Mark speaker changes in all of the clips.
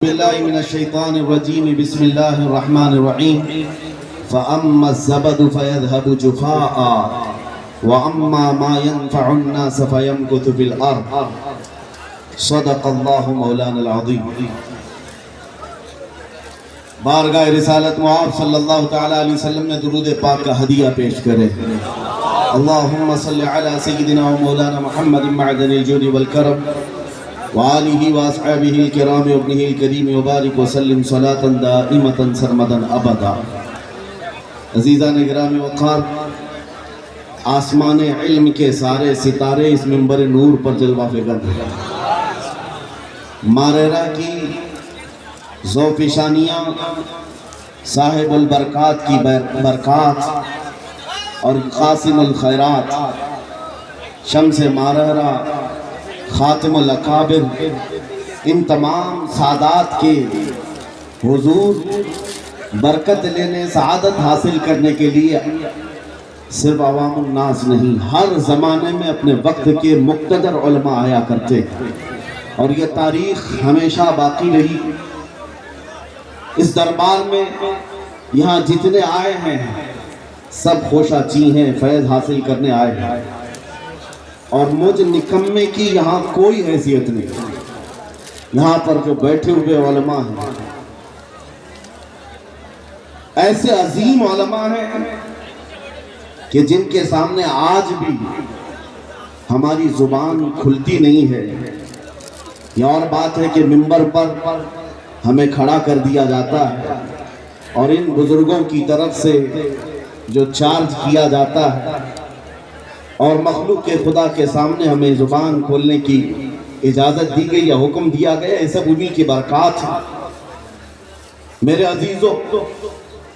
Speaker 1: بالله من الشيطان الرجيم بسم الله الرحمن الرحيم فأما الزبد فيذهب جفاء وأما ما ينفع الناس فيمكث في الأرض صدق الله مولانا العظيم بارگاہ رسالت معاب صلی اللہ تعالیٰ علیہ وسلم نے درود پاک کا ہدیہ پیش کرے اللہم صلی علی سیدنا و مولانا محمد معدن الجود والکرم وآلہ واصحابہ الکرام وابنہ الکریم وبارک وسلم صلاة دائمتا سرمدا ابدا عزیزان گرامی وقار آسمان علم کے سارے ستارے اس منبر نور پر جلوہ فکر ہیں ماررہ کی ذوفشانیاں صاحب البرکات کی برکات اور قاسم الخیرات شمس ماررہ خاتم الاکابر ان تمام سادات کے حضور برکت لینے سعادت حاصل کرنے کے لیے صرف عوام الناس نہیں ہر زمانے میں اپنے وقت کے مقتدر علماء آیا کرتے اور یہ تاریخ ہمیشہ باقی رہی اس دربار میں یہاں جتنے آئے ہیں سب خوشا چی ہیں فیض حاصل کرنے آئے ہیں اور مجھ نکمے کی یہاں کوئی حیثیت نہیں یہاں پر جو بیٹھے ہوئے علماء ہیں ایسے عظیم علماء ہیں کہ جن کے سامنے آج بھی ہماری زبان کھلتی نہیں ہے یہ اور بات ہے کہ منبر پر ہمیں کھڑا کر دیا جاتا ہے اور ان بزرگوں کی طرف سے جو چارج کیا جاتا ہے اور مخلوق کے خدا کے سامنے ہمیں زبان کھولنے کی اجازت دی گئی یا حکم دیا گیا یہ سب انہی کی برکات ہے میرے عزیزوں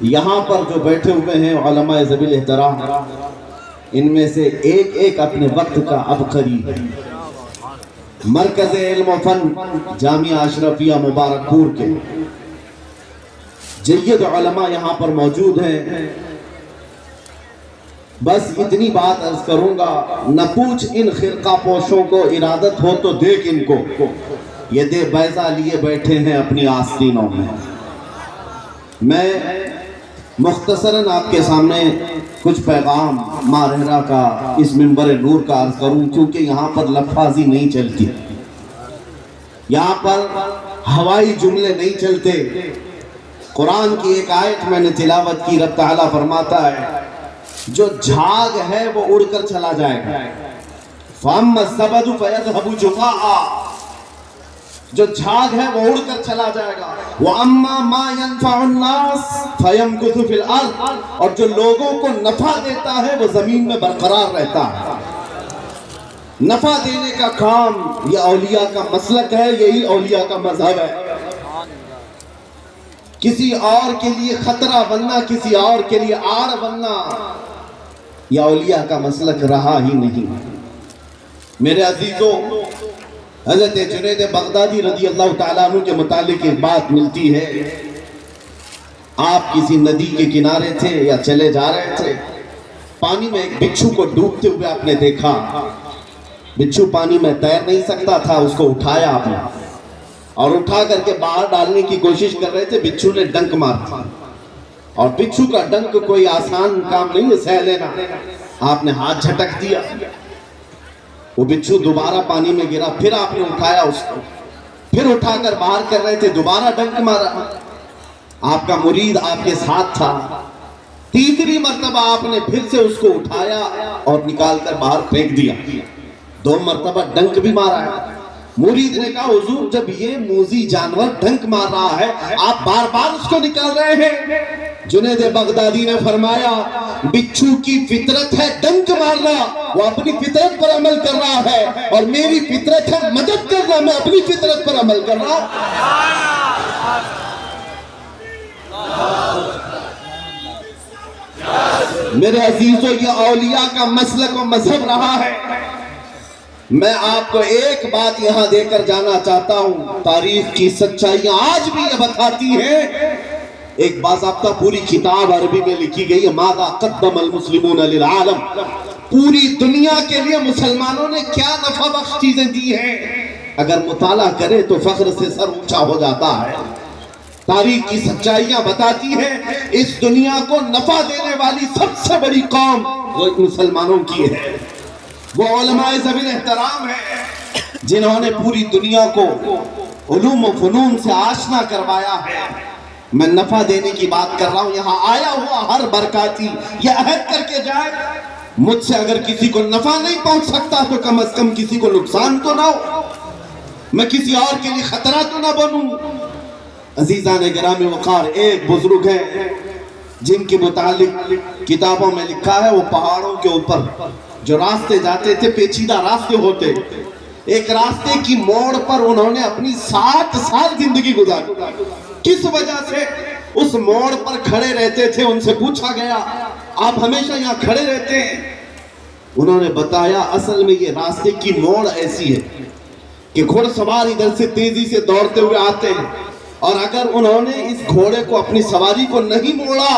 Speaker 1: یہاں پر جو بیٹھے ہوئے ہیں علماء ذوی احترام ان میں سے ایک ایک اپنے وقت کا عبقری ہے مرکز علم و فن جامعہ اشرفیہ مبارک پور کے جید علماء یہاں پر موجود ہیں بس اتنی بات عرض کروں گا نہ پوچھ ان خرقہ پوشوں کو ارادت ہو تو دیکھ ان کو یہ دے بیضہ لیے بیٹھے ہیں اپنی آستینوں میں مختصراً آپ کے سامنے کچھ پیغام ماررہ کا اس منبر نور کا عرض کروں کیونکہ یہاں پر لفظی نہیں چلتی یہاں پر ہوائی جملے نہیں چلتے قرآن کی ایک آیت میں نے تلاوت کی رب تعالیٰ فرماتا ہے جو جھاگ ہے وہ اڑ کر چلا جائے گا فَأَمَّا الزَّبَدُ فَيَذْهَبُ جُفَاءً جو جھاگ ہے وہ اڑ کر چلا جائے گا وَأَمَّا مَا يَنْفَعُ النَّاسِ فَيَمْكُثُ فِي الْأَرْضِ اور جو لوگوں کو نفع دیتا ہے وہ زمین میں برقرار رہتا ہے نفع دینے کا کام یہ اولیاء کا مسلک ہے یہی اولیاء کا مذہب ہے کسی اور کے لیے خطرہ بننا کسی اور کے لیے آڑ بننا یہ اولیاء کا مسلک رہا ہی نہیں میرے عزیزوں حضرت جنید بغدادی رضی اللہ تعالیٰ عنہ کے متعلق ایک بات ملتی ہے آپ کسی ندی کے کنارے تھے یا چلے جا رہے تھے پانی میں ایک بچھو کو ڈوبتے ہوئے آپ نے دیکھا بچھو پانی میں تیر نہیں سکتا تھا اس کو اٹھایا آپ نے اور اٹھا کر کے باہر ڈالنے کی کوشش کر رہے تھے بچھو نے ڈنک مارا اور بچھو کا ڈنک کوئی آسان کام نہیں ہے سہ لینا آپ نے ہاتھ جھٹک دیا وہ بچھو دوبارہ پانی میں گرا پھر آپ نے اٹھایا اس کو پھر اٹھا کر باہر کر رہے تھے دوبارہ ڈنک مارا آپ کا مرید آپ کے ساتھ تھا تیسری مرتبہ آپ نے پھر سے اس کو اٹھایا اور نکال کر باہر پھینک دیا 2 مرتبہ ڈنک بھی مارا ہے مرید نے کہا حضور جب یہ موذی جانور ڈنک مار رہا ہے آپ بار بار اس کو نکال رہے ہیں جنید بغدادی نے فرمایا بچھو کی فطرت ہے ڈنک مارنا وہ اپنی فطرت پر عمل کر رہا ہے اور میری فطرت ہے مدد کرنا میں اپنی فطرت پر عمل کر رہا میرے عزیزوں یہ اولیاء کا مسلک و مذہب رہا ہے میں آپ کو ایک بات یہاں دے کر جانا چاہتا ہوں تاریخ کی سچائیاں آج بھی یہ بتاتی ہیں ایک باضابطہ پوری کتاب عربی میں لکھی گئی ہے ماذا قدم المسلمون للعالم پوری دنیا کے لیے مسلمانوں نے کیا نفع بخش چیزیں دی ہیں اگر مطالعہ کرے تو فخر سے سر اونچا ہو جاتا ہے۔ تاریخ کی سچائیاں بتاتی ہیں اس دنیا کو نفع دینے والی سب سے بڑی قوم وہ مسلمانوں کی ہے۔ وہ علماء ذوی احترام ہیں جنہوں نے پوری دنیا کو علوم و فنون سے آشنا کروایا ہے۔ میں نفع دینے کی بات کر رہا ہوں، یہاں آیا ہوا ہر برکاتی یہ عہد کر کے جائے مجھ سے اگر کسی کو نفع نہیں پہنچ سکتا تو کم از کم کسی کو نقصان تو نہ ہو، میں کسی اور کے لیے خطرہ تو نہ بنوں۔ عزیزان گرامی وقار، ایک بزرگ ہے جن کے متعلق کتابوں میں لکھا ہے، وہ پہاڑوں کے اوپر جو راستے جاتے تھے، پیچیدہ راستے ہوتے، ایک راستے کی موڑ پر انہوں نے اپنی 60 سال زندگی گزاری۔ کس وجہ سے اس موڑ پر کھڑے رہتے تھے؟ ان سے پوچھا گیا آپ ہمیشہ یہاں کھڑے رہتے ہیں؟ انہوں نے بتایا اصل میں یہ راستے کی موڑ ایسی ہے کہ گھوڑ سوار ادھر سے تیزی سے دوڑتے ہوئے آتے ہیں، اور اگر انہوں نے اس گھوڑے کو اپنی سواری کو نہیں موڑا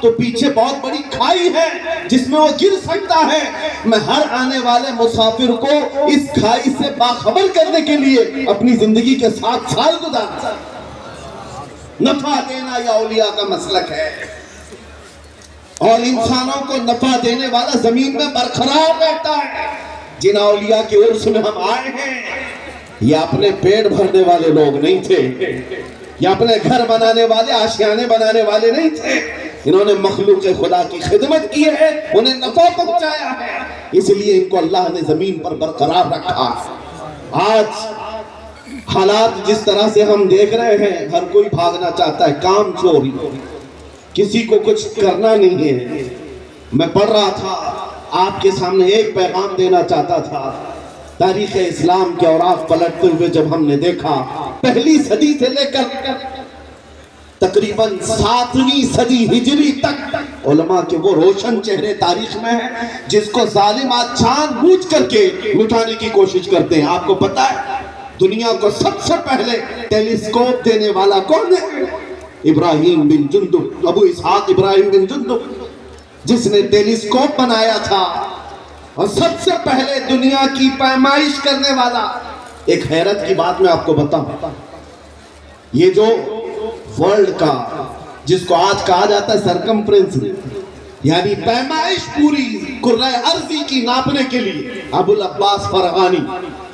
Speaker 1: تو پیچھے بہت بڑی کھائی ہے جس میں وہ گر سکتا ہے۔ میں ہر آنے والے مسافر کو اس کھائی سے باخبر کرنے کے لیے اپنی زندگی کے 7 سال گزارتا ہوں۔ نفع دینا یہ اولیاء کا مسلک ہے، اور انسانوں کو نفع دینے والا زمین میں برقرار رہتا ہے۔ جن اولیاء کے عرص میں ہم آئے ہیں یہ اپنے پیٹ بھرنے والے لوگ نہیں تھے، یہ اپنے گھر بنانے والے، آشیانے بنانے والے نہیں تھے، انہوں نے مخلوق خدا کی خدمت کی ہے، انہیں نفع پہنچایا ہے، اس لیے ان کو اللہ نے زمین پر برقرار رکھا۔ آج حالات جس طرح سے ہم دیکھ رہے ہیں، ہر کوئی بھاگنا چاہتا ہے، کام چوری، کسی کو کچھ کرنا نہیں ہے۔ میں پڑھ رہا تھا، آپ کے سامنے ایک پیغام دینا چاہتا تھا۔ تاریخ اسلام کے اوراق پلٹتے ہوئے جب ہم نے دیکھا، پہلی صدی سے لے کر تقریباً 7ویں صدی ہجری تک علماء کے وہ روشن چہرے تاریخ میں ہیں جس کو ظالم آج جان بوجھ کر کے مٹانے کی کوشش کرتے ہیں۔ آپ کو پتا ہے دنیا کو سب سے پہلے ٹیلیسکوپ دینے والا کون ہے؟ ابراہیم بن جندب، ابو اسحاق ابراہیم بن جندب، جس نے ٹیلیسکوپ بنایا تھا، اور سب سے پہلے دنیا کی پیمائش کرنے والا۔ ایک حیرت کی بات میں آپ کو بتاؤں، یہ جو ورلڈ کا جس کو آج کہا جاتا ہے سرکمفرنس، یعنی پیمائش پوری کرۂ ارضی کی ناپنے کے لیے، ابو العباس فرغانی،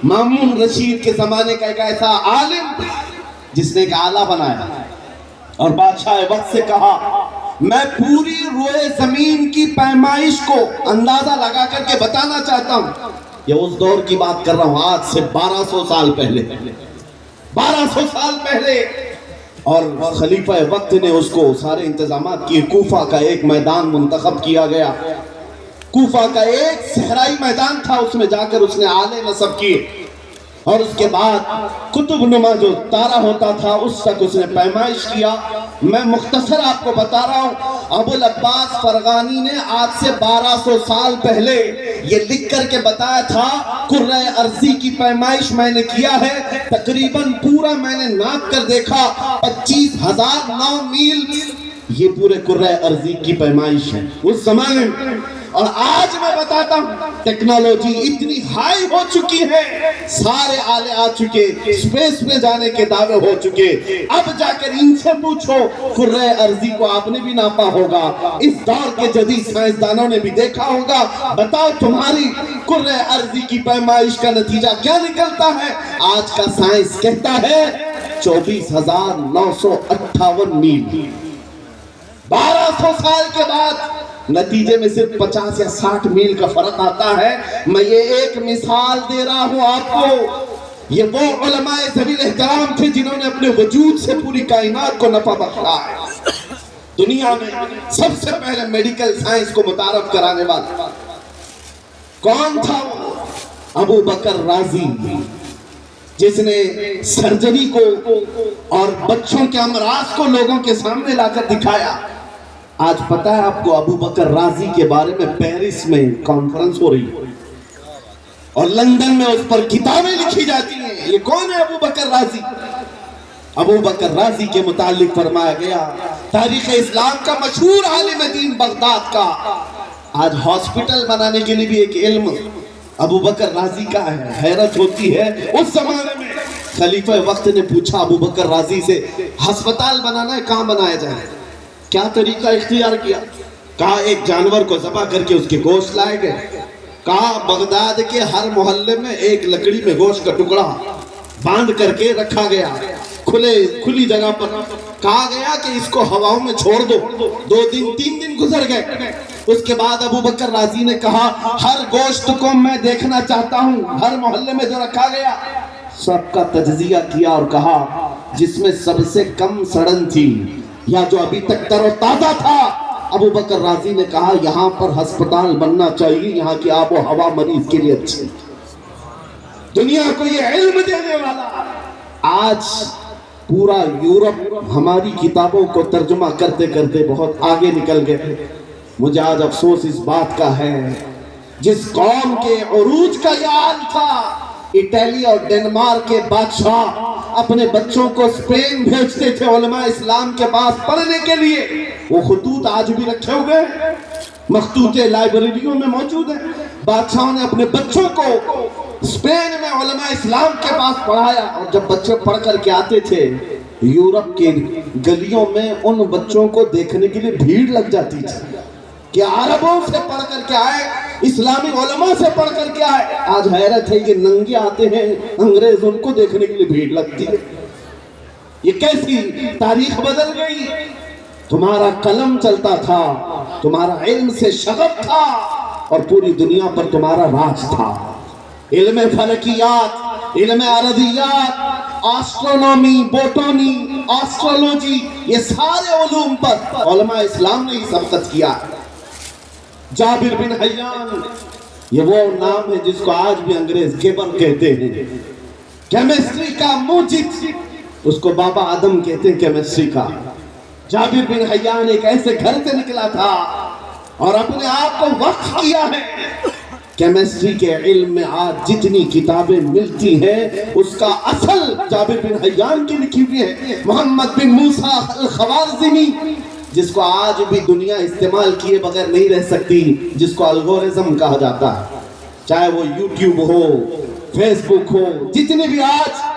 Speaker 1: مامون رشید کے زمانے کا ایک ایسا عالم جس نے ایک آلہ بنایا اور بادشاہ وقت سے کہا میں پوری روئے زمین کی پیمائش کو اندازہ لگا کر کے بتانا چاہتا ہوں۔ یہ اس دور کی بات کر رہا ہوں، آج سے 1200 سال پہلے، 1200 سال پہلے۔ اور خلیفہ وقت نے اس کو سارے انتظامات کیے، کوفہ کا ایک میدان منتخب کیا گیا، کوفہ کا ایک صحرائی میدان تھا، اس میں جا کر اس نے آلے نصب کیے، اور اس کے بعد قطب نما جو تارہ ہوتا تھا اس تک اس نے پیمائش کیا۔ میں مختصر آپ کو بتا رہا ہوں، ابو العباس فرغانی نے آج سے 1200 سال پہلے یہ لکھ کر کے بتایا تھا کرۂ ارضی کی پیمائش میں نے کیا ہے، تقریباً پورا میں نے ناپ کر دیکھا 25,009 میل، یہ پورے کرۂ ارضی کی پیمائش ہے اس زمانے میں۔ اور آج میں بتاتا ہوں ٹیکنالوجی اتنی ہائی ہو چکی ہے، سارے آلے آ چکے، اسپیس میں جانے کے دعوے ہو چکے، اب جا کر ان سے پوچھو کرۂ ارضی کو آپ نے بھی ناپا ہوگا، اس دور کے جدید سائنسدانوں نے بھی دیکھا ہوگا، بتاؤ تمہاری کرۂ ارضی کی پیمائش کا نتیجہ کیا نکلتا ہے؟ آج کا سائنس کہتا ہے 24,958 میل۔ 1200 سال کے بعد نتیجے میں صرف 50 یا 60 میل کا فرق آتا ہے۔ میں یہ ایک مثال دے رہا ہوں آپ کو، یہ وہ علماء ذوی احترام تھے جنہوں نے اپنے وجود سے پوری کائنات کو نفع بخشا ہے۔ دنیا میں سب سے پہلے میڈیکل سائنس کو متعارف کرانے والا کون تھا؟ ابو بکر رازی، جس نے سرجری کو اور بچوں کے امراض کو لوگوں کے سامنے لا کر دکھایا۔ آج پتہ ہے آپ کو ابو بکر رازی کے بارے میں پیرس میں کانفرنس ہو رہی ہے اور لندن میں اس پر کتابیں لکھی جاتی ہیں۔ یہ کون ہے ابو بکر رازی؟ ابو بکر رازی کے متعلق فرمایا گیا، تاریخ اسلام کا مشہور عالم دین بغداد کا، آج ہاسپٹل بنانے کے لیے بھی ایک علم ابو بکر راضی کا ہے. حیرت ہوتی ہے اس زمانے میں خلیفہ وقت نے پوچھا ابو بکر راضی سے ہسپتال بنانا ہے کہاں بنایا جائے؟ کیا طریقہ اختیار کیا؟ کہا ایک جانور کو ذبح کر کے اس کے گوشت لائے گئے. کہا بغداد کے ہر محلے میں ایک لکڑی میں گوشت کا ٹکڑا باندھ کر کے رکھا گیا کھلی جگہ پر. کہا گیا کہ اس کو ہواؤں میں چھوڑ دو. 2 دن 3 دن گزر گئے. اس کے بعد ابو بکر راضی نے کہا ہر گوشت کو میں دیکھنا چاہتا ہوں. ہر محلے میں جو رکھا گیا سب کا تجزیہ کیا اور کہا جس میں سب سے کم سڑن تھی یا جو ابھی تک تر و تازہ تھا، ابو بکر راضی نے کہا یہاں پر ہسپتال بننا چاہیے، یہاں کی آب و ہوا مریض کے لیے اچھی. دنیا کو یہ علم دینے والا آج پورا یورپ ہماری کتابوں کو ترجمہ کرتے کرتے بہت آگے نکل گئے. مجھے آج افسوس اس بات کا ہے جس قوم کے عروج کا یہ حال تھا، اٹلی اور ڈنمارک کے بادشاہ اپنے بچوں کو اسپین بھیجتے تھے علماء اسلام کے پاس پڑھنے کے لیے. وہ خطوط آج بھی رکھے ہوئے ہیں، مخطوطے لائبریریوں میں موجود ہیں. بادشاہوں نے اپنے بچوں کو اسپین میں علماء اسلام کے پاس پڑھایا، اور جب بچے پڑھ کر کے آتے تھے یورپ کے گلیوں میں ان بچوں کو دیکھنے کے لیے بھیڑ لگ جاتی تھی کہ عربوں سے پڑھ کر کے آئے، اسلامی علماء سے پڑھ کر کے آئے. آج حیرت ہے کہ ننگے آتے ہیں انگریز، ان کو دیکھنے کے لیے بھیڑ لگتی ہے. یہ کیسی تاریخ بدل گئی. تمہارا قلم چلتا تھا، تمہارا علم سے شغف تھا، اور پوری دنیا پر تمہارا راج تھا. علم فلکیات، علم ارضیات، آسٹرونومی، بوٹانی، آسٹرولوجی، یہ سارے علوم پر علماء اسلام نے ہی سبقت کیا. جابر بن حیان، یہ وہ نام ہے جس کو آج بھی انگریز گیبر کہتے ہیں. کیمسٹری کا موجد، اس کو بابا آدم کہتے ہیں کیمسٹری کا. جابر بن حیان ایک ایسے گھر سے نکلا تھا اور اپنے آپ کو وقف کیا ہے. کیمسٹری کے علم میں آج جتنی کتابیں ملتی ہیں اس کا اصل جابر بن حیان کی لکھی ہوئی ہے. محمد بن موسیٰ الخوارزمی، جس کو آج بھی دنیا استعمال کیے بغیر نہیں رہ سکتی، جس کو الگورزم کہا جاتا ہے. چاہے وہ یوٹیوب ہو، فیس بک ہو، جتنے بھی آج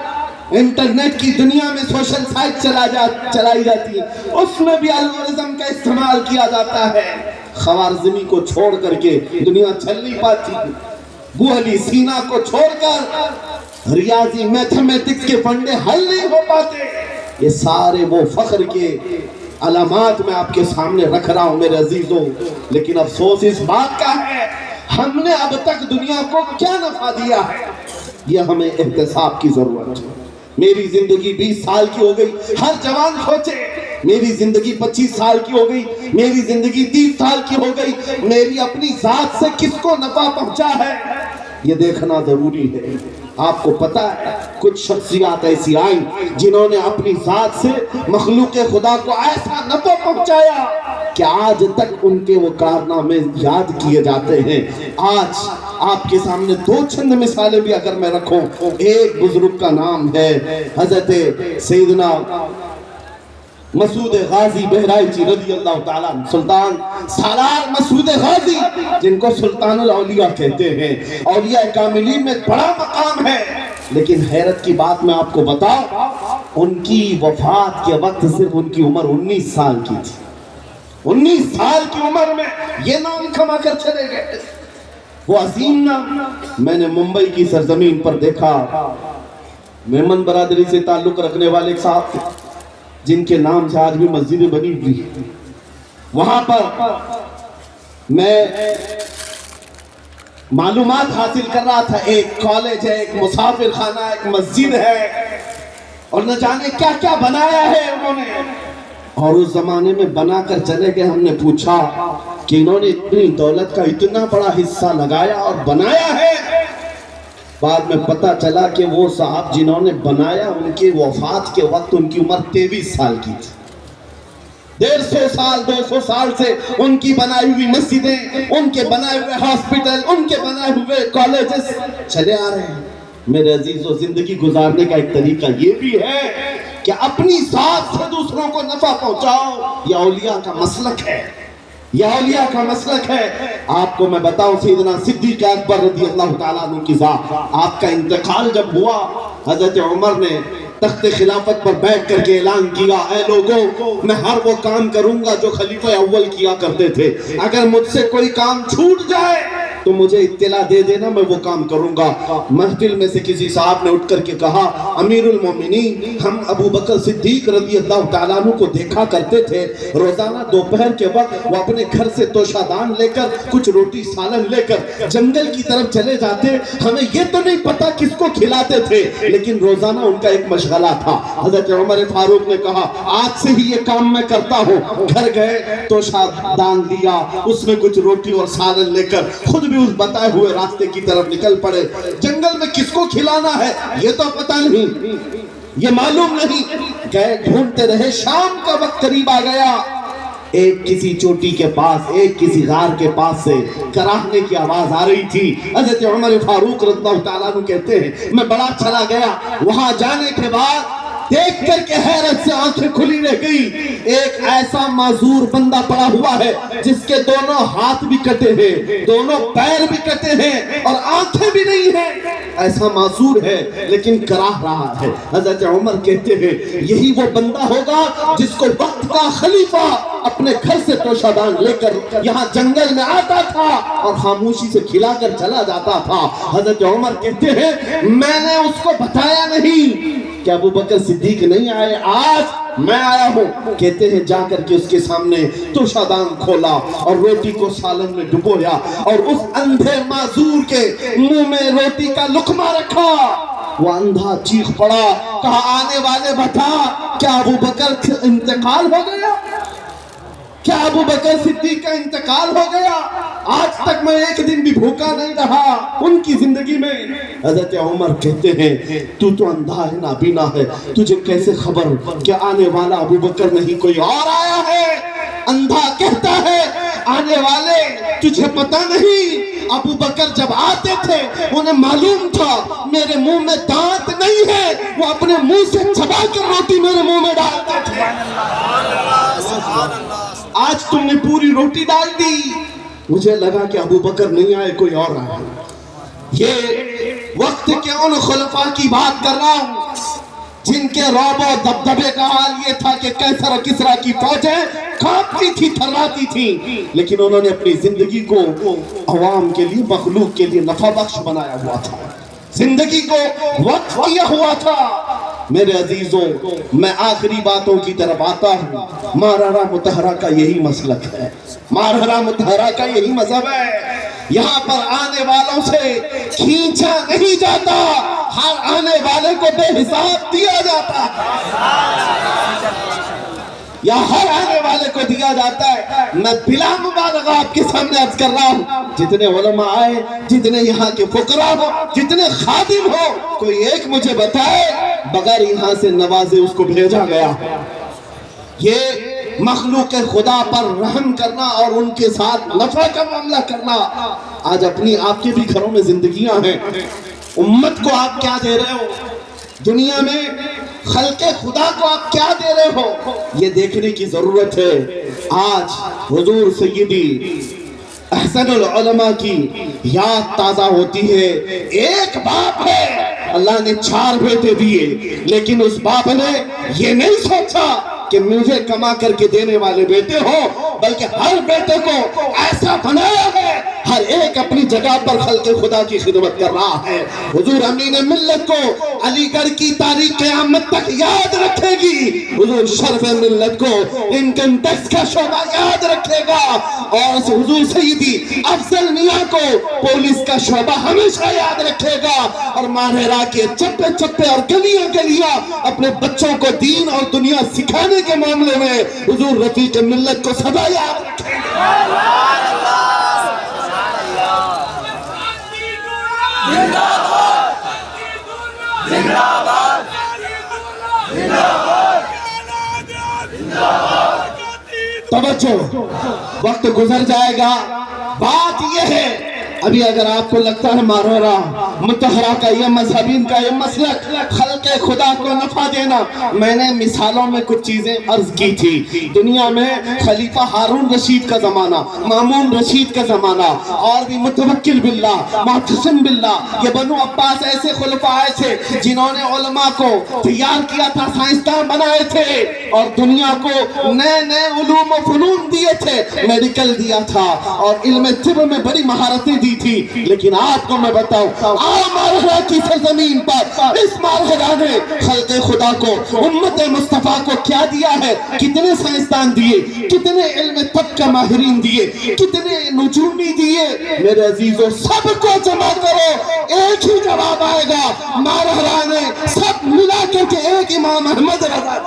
Speaker 1: انٹرنیٹ کی دنیا میں سوشل سائٹ چلائی جاتی ہے، اس میں بھی الگورزم کا استعمال کیا جاتا ہے. خوارزمی کو چھوڑ کر کے دنیا چل نہیں پاتی. ابو علی سینا کو چھوڑ کر ریاضی میتھمیٹکس کے فنڈے حل نہیں ہو پاتے. یہ سارے وہ فخر کے علامات میں آپ کے سامنے رکھ رہا ہوں میرے عزیزوں. لیکن افسوس اس بات کا ہے ہم نے اب تک دنیا کو کیا نفع دیا ہے. یہ ہمیں احتساب کی ضرورت ہے. میری زندگی 20 سال کی ہو گئی، ہر جوان سوچے میری زندگی 25 سال کی ہو گئی، میری زندگی 30 سال کی ہو گئی، میری اپنی ذات سے کس کو نفع پہنچا ہے یہ دیکھنا ضروری ہے. آپ کو پتا ہے کچھ شخصیات ایسی آئیں جنہوں نے اپنی ذات سے مخلوق خدا کو ایسا نفع پہنچایا کہ آج تک ان کے وہ کارنامے یاد کیے جاتے ہیں. آج آپ کے سامنے 2 چند مثالیں بھی اگر میں رکھوں، ایک بزرگ کا نام ہے حضرت سیدنا مسعود غازی بہرائچی رضی اللہ تعالیٰ، سلطان سالار مسعود غازی، جن کو سلطان الاولیاء کہتے ہیں. اولیاء کاملین میں بڑا مقام ہے. لیکن حیرت کی بات میں آپ کو بتاؤں، ان کی وفات کے وقت صرف ان کی عمر 19 سال کی تھی. 19 سال کی عمر میں یہ نام کما کر چلے گئے. وہ عظیم نام میں نے ممبئی کی سرزمین پر دیکھا. میمن برادری سے تعلق رکھنے والے ایک صاحب تھے جن کے نام سے آج بھی مسجدیں بنی ہوئی ہیں. وہاں پر میں معلومات حاصل کر رہا تھا. ایک کالج ہے، ایک مسافر خانہ، ایک مسجد ہے، اور نہ جانے کیا کیا بنایا ہے انہوں نے. اور اس زمانے میں بنا کر چلے گئے. ہم نے پوچھا کہ انہوں نے اتنی دولت کا اتنا بڑا حصہ لگایا اور بنایا ہے. بعد میں پتا چلا کہ وہ صاحب جنہوں نے بنایا ان کی وفات کے وقت ان کی عمر 23 سال کی تھی. 150 سال 200 سال سے ان کی بنائی ہوئی مسجدیں، ان کے بنائے ہوئے ہاسپٹل، ان کے بنائے ہوئے کالجز چلے آ رہے ہیں. میرے عزیزو، زندگی گزارنے کا ایک طریقہ یہ بھی ہے کہ اپنی ذات سے دوسروں کو نفع پہنچاؤ. یہ اولیاء کا مسلک ہے، یہ اولیاء کا مسلک ہے۔ آپ کو میں بتاؤں سیدنا صدیق اکبر رضی اللہ تعالیٰ عنہ کی ذات، آپ کا انتقال جب ہوا، حضرت عمر نے تخت خلافت پر بیٹھ کر کے اعلان کیا، اے لوگوں میں ہر وہ کام کروں گا جو خلیفہ اول کیا کرتے تھے، اگر مجھ سے کوئی کام چھوٹ جائے تو مجھے اطلاع دے دینا، میں وہ کام کروں گا۔ محفل میں سے کسی صاحب نے اٹھ کر کے کہا، امیر المومنین، ہم ابو بکر صدیق رضی اللہ تعالیٰ عنہ کو دیکھا کرتے تھے، روزانہ دوپہر کے وقت وہ اپنے گھر سے توشہ دان لے کر، کچھ روٹی سالن لے کر جنگل کی طرف چلے جاتے، ہمیں یہ تو نہیں پتا کس کو کھلاتے تھے، لیکن روزانہ ان کا ایک مشغلہ تھا۔ حضرت عمر فاروق نے کہا، آج سے ہی یہ کام میں کرتا ہوں۔ گھر گئے، توشہ دان لیا، اس میں کچھ روٹی اور سالن لے کر خود بھی اس بتائے ہوئے راستے کی طرف نکل پڑے۔ جنگل میں کس کو کھلانا ہے یہ تو پتہ نہیں، یہ معلوم نہیں، گئے ڈھونڈتے رہے۔ شام کا وقت قریب آ گیا، ایک کسی چوٹی کے پاس، ایک کسی غار کے پاس سے کراہنے کی آواز آ رہی تھی۔ حضرت عمر فاروق رضی اللہ تعالیٰ عنہ کہتے ہیں، میں بڑا چلا گیا، وہاں جانے کے بعد دیکھ کر کے حیرت سے آنکھیں کھلی رہ گئی۔ ایک ایسا معذور بندہ پڑا ہوا ہے جس کے دونوں ہاتھ بھی کٹے ہیں، دونوں پیر بھی کٹے ہیں اور آنکھیں بھی نہیں ہیں، ایسا معذور ہے لیکن کراہ رہا ہے۔ حضرت عمر کہتے ہیں، یہی وہ بندہ ہوگا جس کو وقت کا خلیفہ اپنے گھر سے توشہ دان لے کر یہاں جنگل میں آتا تھا اور خاموشی سے کھلا کر چلا جاتا تھا۔ حضرت عمر کہتے ہیں، میں نے اس کو بتایا نہیں کہ ابو بکر صدیق نہیں آئے، آج میں آیا ہوں۔ کہتے ہیں جا کر کے اس کے سامنے توشہ دان کھولا اور روٹی کو سالن میں ڈبویا اور اس اندھے معذور کے منہ میں روٹی کا لقمہ رکھا۔ وہ اندھا چیخ پڑا، کہا، آنے والے بتا، کیا ابو بکر انتقال ہو گیا؟ کیا ابو بکر صدیق کا انتقال ہو گیا؟ آج تک میں ایک دن بھی بھوکا نہیں رہا ان کی زندگی میں۔ حضرت عمر کہتے ہیں، تو اندھا ہے، نابینا ہے، تجھے کیسے خبر کہ آنے والا ابو بکر نہیں کوئی اور آیا ہے؟ اندھا کہتا ہے، آنے والے تجھے پتہ نہیں، ابو بکر جب آتے تھے انہیں معلوم تھا میرے منہ میں دانت نہیں ہے، وہ اپنے منہ سے چبا کر روٹی میرے منہ میں ڈالتے تھے۔ آج تم نے پوری روٹی ڈال دی، مجھے لگا کہ ابو بکر نہیں آئے، کوئی اور آیا۔ یہ وقت کے ان خلفاء کی بات کر رہا ہوں جن کے رعب و دبدبے کا حال یہ تھا کہ کیسر و کسریٰ کی فوجیں کانپتی تھی، تھراتی تھی، لیکن انہوں نے اپنی زندگی کو عوام کے لیے، مخلوق کے لیے نفع بخش بنایا ہوا تھا، زندگی کو وقف کیا ہوا تھا۔ میرے عزیزوں، میں آخری باتوں کی طرف آتا ہوں۔ ماررہ مطہرہ کا یہی مسلک ہے، ماررہ مطہرہ کا یہی مذہب ہے۔ یہاں پر آنے والوں سے کھینچا نہیں جاتا، ہر آنے والے کو بے حساب دیا جاتا ہے، یا ہر آنے والے کو دیا جاتا ہے۔ میں بلا مبالغہ آپ کے سامنے عرض کر رہا ہوں، جتنے علماء آئے، جتنے یہاں کے فقراء ہو، جتنے خادم ہو، کوئی ایک مجھے بتائے بغیر یہاں سے نوازے اس کو بھیجا گیا۔ یہ مخلوق خدا پر رحم کرنا اور ان کے ساتھ نفع کا معاملہ کرنا، آج اپنی آپ کے بھی گھروں میں زندگیاں ہیں۔ امت کو آپ کیا دے رہے ہو؟ دنیا میں خلق خدا کو آپ کیا دے رہے ہو؟ یہ دیکھنے کی ضرورت ہے۔ آج حضور سیدی احسن العلماء کی یاد تازہ ہوتی ہے۔ ایک باپ ہے، اللہ نے 4 بیٹے دیے، لیکن اس باپ نے یہ نہیں سوچا کہ مجھے کما کر کے دینے والے بیٹے ہو، بلکہ ہر بیٹے کو ایسا بنایا ہے، ہر ایک اپنی جگہ پر خلق خدا کی خدمت کر رہا ہے۔ حضور امین ملت کو علی گڑھ کی تاریخ قیامت تک یاد رکھے گی، حضور شرف ملت کو انکم ٹیکس کا شعبہ یاد رکھے گا، اور حضور سیدی افضل میاں کو پولیس کا شعبہ ہمیشہ یاد رکھے گا، اور ماہرہ کے چپے چپے اور گلیاں گلیاں اپنے بچوں کو دین اور دنیا سکھانے کے معاملے میں حضور رفیق ملت کو سدا یاد رکھے گا۔ توجہ، وقت گزر جائے گا، بات یہ ہے ابھی اگر آپ کو لگتا ہے مارورا مطہرہ کا یہ مذہبین کا یہ مسلک خلق خدا کو نفع دینا، میں نے مثالوں میں کچھ چیزیں عرض کی تھی۔ دنیا میں خلیفہ ہارون رشید کا زمانہ، مامون رشید کا زمانہ، اور بھی متوکل باللہ، معتصم باللہ، یہ بنو عباس ایسے خلفاء آئے تھے جنہوں نے علماء کو تیار کیا تھا، سائنسدان بنائے تھے، اور دنیا کو نئے نئے علوم و فنون دیے تھے، میڈیکل دیا تھا، اور علم طب میں بڑی مہارتیں دی تھی۔ لیکن آپ کو میں بتاؤں، مارہرہ کی سرزمین پر اس مارہرہ نے خلق خدا کو، امت مصطفیٰ کو کیا دیا ہے؟ کتنے سائنسدان دیے، کتنے علم طب کا ماہرین دیے، کتنے نجومی دیے؟ میرے عزیزوں، سب کو جمع کرو، ایک ہی جواب آئے گا، مارہرہ نے سب ملا کر کے ایک امام احمد رضا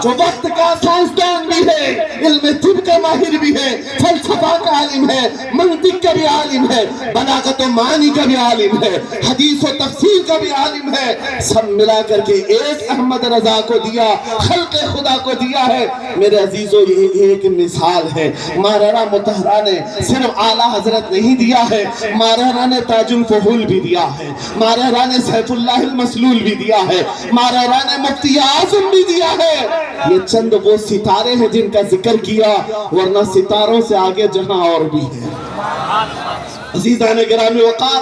Speaker 1: جو وقت کا سائنسدان بھی ہے، علم طب کا ماہر بھی ہے، فلسفہ کا عالم ہے، منطق کا بھی عالم ہے، بلاغت و معنی کا بھی عالم ہے، حدیث و تفسیر کا بھی عالم ہے، سب ملا کر کے ایک احمد رضا کو دیا، خلق خدا کو دیا ہے۔ میرے عزیزوں، یہ ایک مثال ہے۔ مارہرہ مطہرہ نے صرف اعلیٰ حضرت نہیں دیا ہے، مارہرہ نے تاج الفحول بھی دیا ہے، مارہرہ نے سیف اللہ المسلول بھی دیا ہے، مارہرہ نے مفتی اعظم بھی دیا ہے۔ یہ چند وہ ستارے ہیں جن کا ذکر کیا، ورنہ ستاروں سے آگے جہاں اور بھی ہے۔ عزیزان گرامی وقار،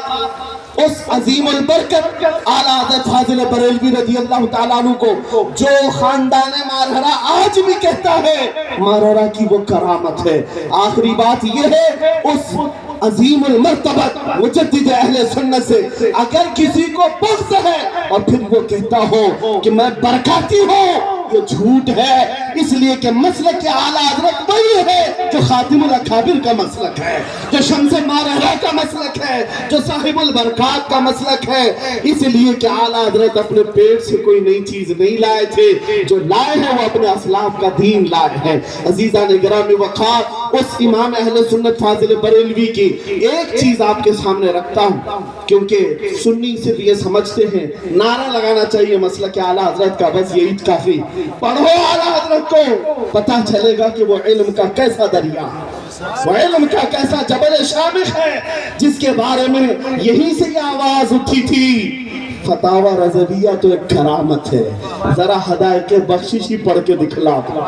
Speaker 1: اس عظیم البرکت اعلیٰ حضرت فاضل بریلوی رضی اللہ تعالیٰ عنہ کو جو خاندان مارہرہ آج بھی کہتا ہے، مارہرہ کی وہ کرامت ہے۔ آخری بات یہ ہے، اس عظیم المرتبت مجدد اہل سنت سے اگر کسی کو بغض ہے اور پھر وہ کہتا ہو کہ میں برکاتی ہوں، یہ جھوٹ ہے، اس لیے کہ مسلک اعلیٰ حضرت وہی ہے جو خاتم الاکابر کا مسلک ہے، جو شمس مارہرہ کا مسلک ہے، جو صاحب البرکات کا مسلک ہے۔ اس لیے کہ اعلیٰ حضرت اپنے پیٹ سے کوئی نئی چیز نہیں لائے تھے، جو لائے ہیں وہ اپنے اسلاف کا دین لائے ہیں۔ عزیزان گرامی وقار، اس امام اہل سنت فاضل بریلوی کی ایک چیز آپ کے سامنے رکھتا ہوں، کیونکہ سنی صرف یہ سمجھتے ہیں نعرہ لگانا چاہیے مسلک اعلیٰ حضرت کا، بس یہی کافی۔ پڑھو اعلیٰ حضرت کو، پتہ چلے گا کہ وہ علم کا کیسا دریا، وہ علم کا کیسا جبل شامخ ہے، جس کے بارے میں یہی سے یہ آواز اٹھی تھی۔ فتاوی رضویہ تو ایک کرامت ہے، ذرا ہدایت بخشش ہی پڑھ کے دکھلا دو۔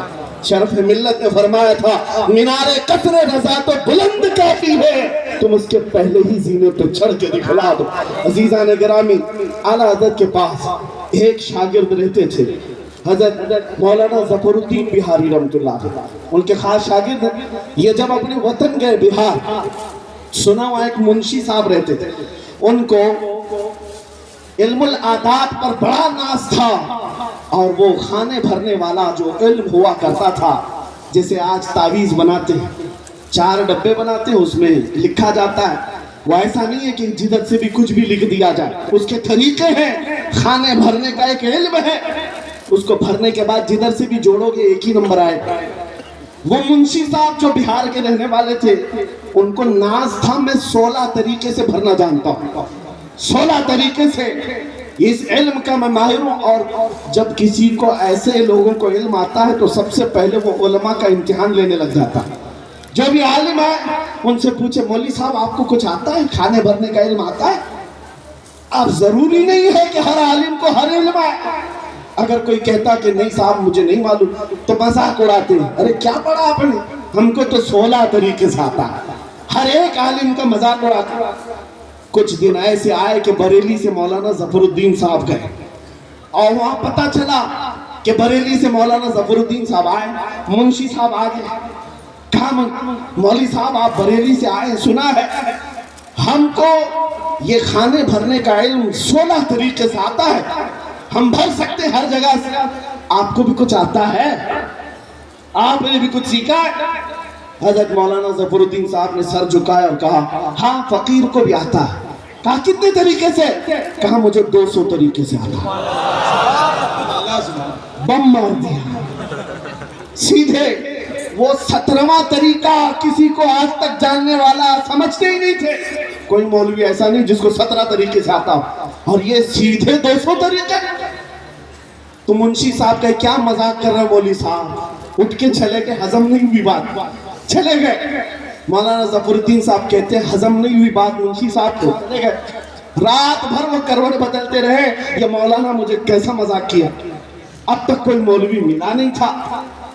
Speaker 1: شرف ملت نے فرمایا تھا، مینار قصر رضا تو بلند کافی ہے، تم اس کے پہلے ہی زینے پہ چڑھ کے دکھلا دو۔ عزیزان گرامی، اعلیٰ حضرت کے پاس ایک شاگرد رہتے تھے، حضرت مولانا ظفر الدین بہاری رحمۃ اللہ علیہ، ان کے خاص شاگرد ہیں۔ یہ جب اپنے وطن گئے بہار، سنا ہوا ایک منشی صاحب رہتے تھے، ان کو علم العادات پر بڑا ناز تھا، اور وہ خانے بھرنے والا جو علم ہوا کرتا تھا، جیسے آج تعویذ بناتے ہیں، 4 ڈبے بناتے ہیں، اس میں لکھا جاتا ہے، وہ ایسا نہیں ہے کہ جدھر سے بھی کچھ بھی لکھ دیا جائے، اس کے طریقے ہیں۔ خانے بھرنے کا ایک علم ہے، اس کو بھرنے کے بعد جدھر سے بھی جوڑو گے ایک ہی نمبر آئے گا۔ وہ منشی صاحب جو بہار کے رہنے والے تھے، ان کو ناز تھا میں 16 طریقے سے بھرنا جانتا ہوں، 16 طریقے سے اس علم کا میں ماہر ہوں۔ اور جب کسی کو ایسے لوگوں کو علم آتا ہے تو سب سے پہلے وہ علماء کا امتحان لینے لگ جاتا ہے۔ جو بھی عالم ہے ان سے پوچھے، مولوی صاحب آپ کو کچھ آتا ہے، کھانے بھرنے کا علم آتا ہے؟ اب ضروری نہیں ہے کہ ہر عالم کو ہر علم آئے۔ اگر کوئی کہتا کہ نہیں صاحب مجھے نہیں معلوم، تو مذاق اڑاتے ہیں، ارے کیا پڑھا آپ نے، ہم کو تو 16 طریقے سے آتا ہے۔ ہر ایک عالم کا مذاق اڑاتے ہیں۔ کچھ دن ایسے آئے کہ بریلی سے مولانا ظفر الدین صاحب گئے، اور وہاں پتہ چلا کہ بریلی سے مولانا ظفر الدین صاحب آئے، منشی صاحب آگے کہا، مولوی صاحب آپ بریلی سے آئے، سنا ہے ہم کو یہ کھانے بھرنے کا علم 16 طریقے سے آتا ہے، ہم بھر سکتے ہیں ہر جگہ سے، آپ کو بھی کچھ آتا ہے، آپ نے بھی کچھ سیکھا ہے؟ حضرت مولانا ظفر الدین صاحب نے سر جھکایا اور کہا، ہاں فقیر کو بھی آتا ہے۔ کہا کتنے طریقے سے؟ کہا مجھے 200 طریقے سے آتا ہے۔ بم مار دیا سیدھے۔ وہ 17واں طریقہ کسی کو آج تک جاننے والا سمجھتے ہی نہیں تھے، کوئی مولوی ایسا نہیں جس کو 17 طریقے سے آتا ہو، اور یہ سیدھے 200 طریقے۔ تو منشی صاحب کہے کیا مذاق کر رہے ہیں مولوی صاحب، اٹھ کے چلے گئے، ہضم نہیں ہوئی بات، چلے گئے۔ مولانا ظفرالدین صاحب کہتے ہیں ہضم نہیں ہوئی بات منشی صاحب کو، رات بھر وہ کروٹ بدلتے رہے، یہ مولانا مجھے کیسا مذاق کیا، اب تک کوئی مولوی ملا نہیں تھا۔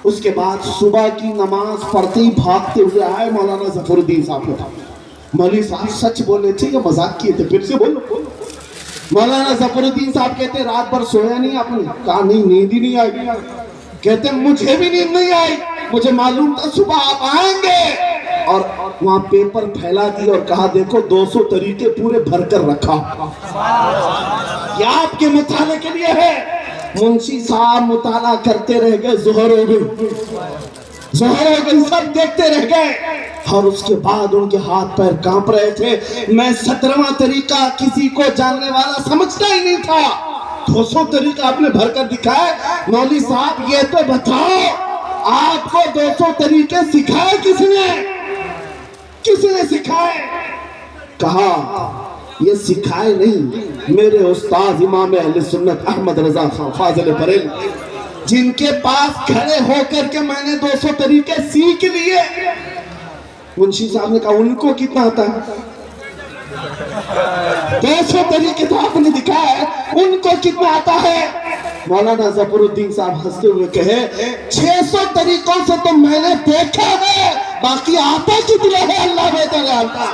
Speaker 1: اس کے بعد صبح کی نماز پڑھتے ہی بھاگتے ہوئے آئے مولانا ظفرالدین صاحب کو، مولوی صاحب سچ بولے تھے یا مذاق کیے تھے، پھر سے بولو۔ مولانا ظفرالدین صاحب کہتے ہیں رات بھر سویا نہیں آپ نے؟ کہا نہیں، نیند ہی نہیں آئی۔ کہتے ہیں مجھے بھی نیند نہیں آئی، مجھے معلوم تھا صبح آپ آئیں گے، اور وہاں پیپر پھیلا دیا اور کہا دیکھو 200 طریقے پورے بھر کر رکھا، یہ آپ کے مطالعے کے لیے ہے۔ منشی صاحب مطالعہ کرتے رہ گئے، ظہر ہو گئی، سب دیکھتے رہ گئے، اور اس کے بعد ان کے ہاتھ پیر کانپ رہے تھے۔ میں 17واں طریقہ کسی کو جاننے والا سمجھتا ہی نہیں تھا، 200 طریقہ آپ نے بھر کر دکھائے۔ مولوی صاحب یہ تو بتاؤ آپ کو 200 طریقے سکھائے کس نے سکھائے؟ کہا یہ سکھائے نہیں، میرے استاد امام اہل سنت احمد رضا خان فاضل بریلوی، جن کے پاس کھڑے ہو کر کے میں نے 200 طریقے سیکھ لیے۔ منشی صاحب نے کہا ان کو کتنا آتا ہے؟ 200 طریقے تو آپ نے دکھائے، ان کو کتنا آتا ہے؟ مولانا ظفرالدین صاحب ہنستے ہوئے کہے 600 طریقوں سے تو میں نے دیکھا ہے، باقی آتا کتنا ہے اللہ بہتر جانتا۔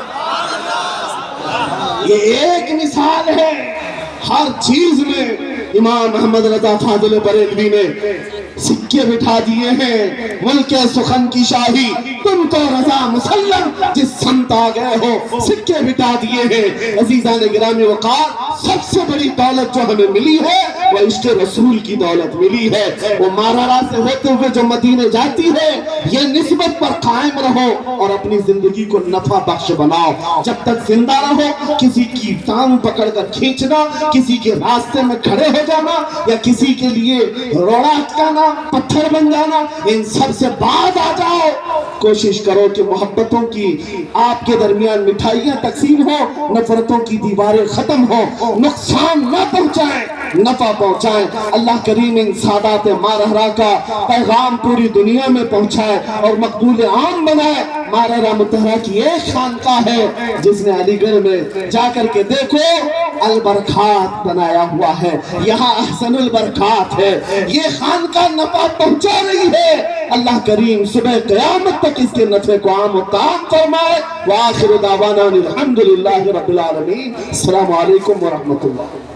Speaker 1: یہ ایک مثال ہے، ہر چیز میں امام احمد رضا فاضل بریلوی نے سکے بٹھا دیے ہیں۔ ملک سخن کی شاہی تم تو رضا مسلم، جس سمت آ گئے ہو سکے بٹھا دیے ہیں۔ عزیزان گرامی وقار، سب سے بڑی دولت جو ہمیں ملی ہے وہ عشق رسول کی دولت ملی ہے۔ وہ مارارا سے ہوتے ہوئے جو مدینے جاتی ہے، یہ نسبت پر قائم رہو اور اپنی زندگی کو نفع بخش بناؤ۔ جب تک زندہ رہو کسی کی ٹانگ پکڑ کر کھینچنا، کسی کے راستے میں کھڑے ہو جانا، یا کسی کے لیے روڑا اٹکانا، پتھر بن جانا، ان سب سے بعد آ جاؤ۔ کوشش کرو کہ محبتوں کی آپ کے درمیان مٹھائیاں تقسیم ہو، نفرتوں کی دیواریں ختم ہو، نقصان نہ پہنچائیں، نفع پہنچائیں۔ اللہ کریم ان سادات مارہرا کا پیغام پوری دنیا میں پہنچائے اور مقبول عام بنائے۔ مارہرا متحرہ کی ایک خانقاہ ہے جس نے علی گڑھ میں جا کر کے دیکھو البرکات بنایا ہوا ہے، یہاں احسن البرکات ہے، یہ خانقاہ نفع پہنچا رہی ہے۔ اللہ کریم صبح قیامت تک اس کے نفع کو عام و تام فرمائے۔ وآخر دعوانا الحمدللہ رب العالمین۔ السلام علیکم ورحمۃ اللہ۔